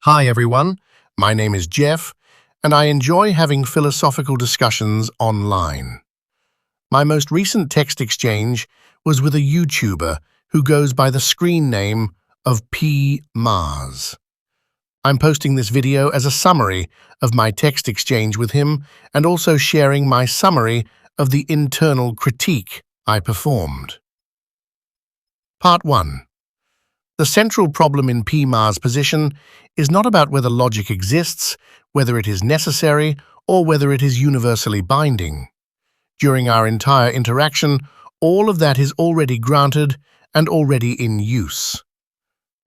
Hi everyone, my name is Jeff, and I enjoy having philosophical discussions online. My most recent text exchange was with a YouTuber who goes by the screen name of P. Mars. I'm posting this video as a summary of my text exchange with him and also sharing my summary of the internal critique I performed. Part 1. The central problem in P. Mars' position is not about whether logic exists, whether it is necessary, or whether it is universally binding. During our entire interaction, all of that is already granted and already in use.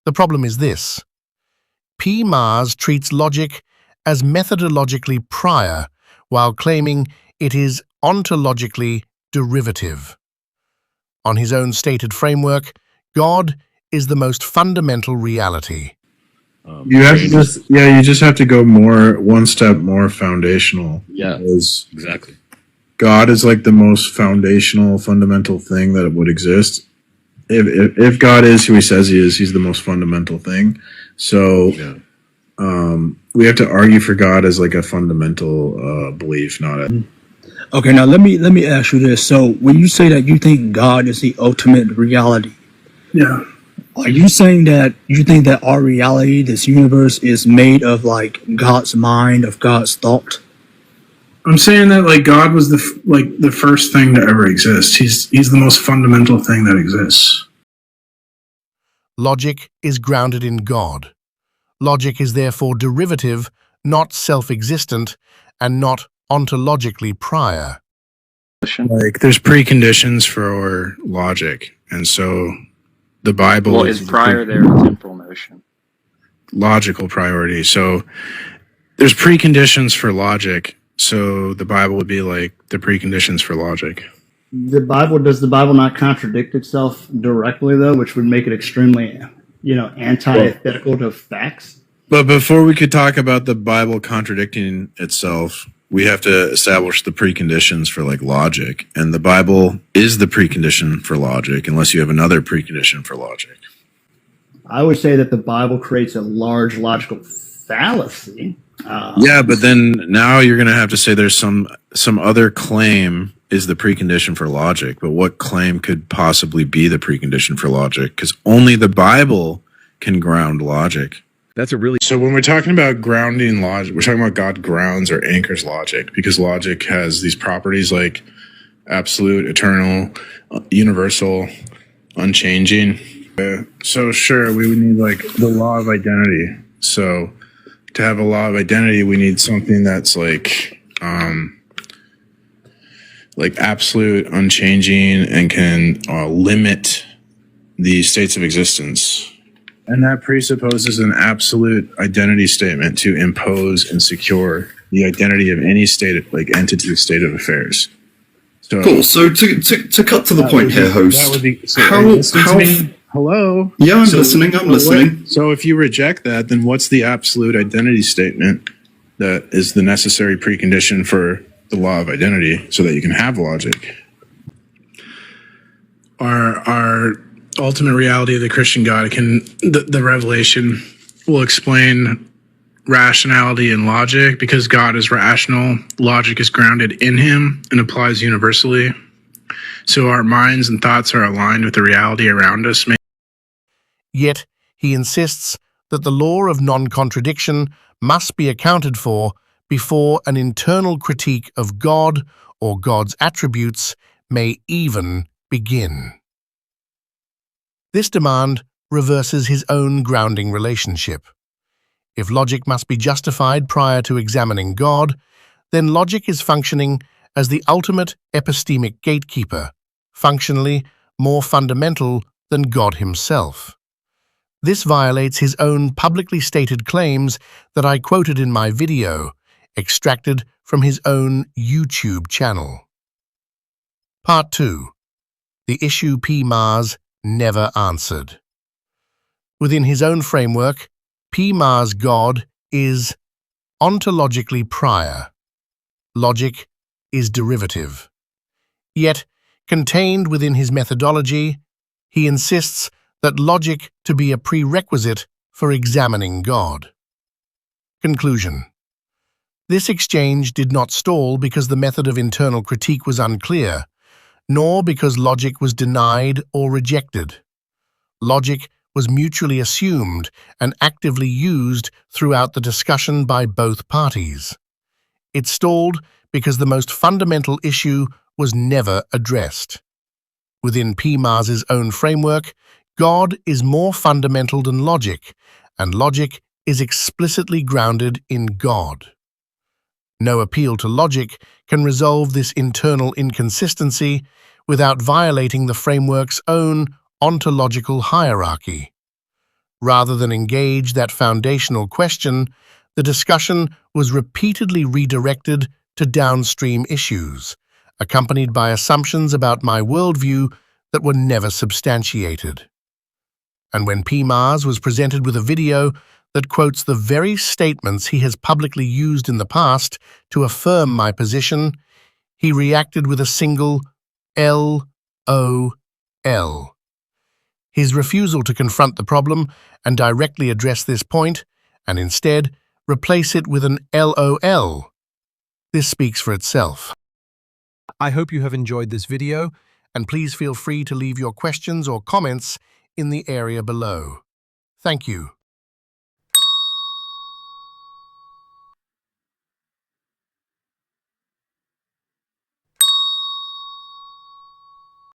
The problem is this. P. Mars treats logic as methodologically prior, while claiming it is ontologically derivative. On his own stated framework, God is the most fundamental reality. You just have to go one step more foundational. Yeah, exactly. God is like the most foundational, fundamental thing that would exist. If God is who he says he is, he's the most fundamental thing. So we have to argue for God as like a fundamental belief, not a... Okay, now let me ask you this. So when you say that you think God is the ultimate reality, are you saying that you think that our reality, this universe, is made of like God's mind, of God's thought? I'm saying that like God was the first thing to ever exist. He's the most fundamental thing that exists. Logic is grounded in God. Logic is therefore derivative, not self-existent, and not ontologically prior. Like there's preconditions for logic, and so the Bible is prior there a temporal notion? Logical priority. So there's preconditions for logic. So the Bible would be like the preconditions for logic. Does the Bible not contradict itself directly though, which would make it extremely, antithetical to facts? But before we could talk about the Bible contradicting itself, we have to establish the preconditions for like logic. And the Bible is the precondition for logic, unless you have another precondition for logic. I would say that the Bible creates a large logical fallacy. Yeah, but then now you're going to have to say there's some other claim is the precondition for logic. But what claim could possibly be the precondition for logic? Because only the Bible can ground logic. So when we're talking about grounding logic, we're talking about God grounds or anchors logic, because logic has these properties like absolute, eternal, universal, unchanging. So sure, we would need like the law of identity. So to have a law of identity, we need something that's like absolute, unchanging, and can limit the states of existence. And that presupposes an absolute identity statement to impose and secure the identity of any state, like entity, state of affairs. So, cool. So to cut to the point here, host. That would be, so hello. Yeah, I'm listening. So if you reject that, then what's the absolute identity statement that is the necessary precondition for the law of identity so that you can have logic? Our ultimate reality of the Christian God the revelation will explain rationality and logic, because God is rational. Logic is grounded in him and applies universally. So our minds and thoughts are aligned with the reality around us. Yet he insists that the law of non-contradiction must be accounted for before an internal critique of God or God's attributes may even begin. This demand reverses his own grounding relationship. If logic must be justified prior to examining God, then logic is functioning as the ultimate epistemic gatekeeper, functionally more fundamental than God himself. This violates his own publicly stated claims that I quoted in my video, extracted from his own YouTube channel. Part 2. The issue P. Mars never answered. Within his own framework, P. Mars' God is ontologically prior. Logic is derivative. Yet, contained within his methodology, he insists that logic to be a prerequisite for examining God. Conclusion. This exchange did not stall because the method of internal critique was unclear, nor because logic was denied or rejected. Logic was mutually assumed and actively used throughout the discussion by both parties. It stalled because the most fundamental issue was never addressed. Within P. Mars's own framework, God is more fundamental than logic, and logic is explicitly grounded in God. No appeal to logic can resolve this internal inconsistency without violating the framework's own ontological hierarchy. Rather than engage that foundational question, the discussion was repeatedly redirected to downstream issues, accompanied by assumptions about my worldview that were never substantiated. And when P. Mars was presented with a video that quotes the very statements he has publicly used in the past to affirm my position, he reacted with a single LOL. His refusal to confront the problem and directly address this point, and instead replace it with an LOL. This speaks for itself. I hope you have enjoyed this video, and please feel free to leave your questions or comments in the area below. Thank you.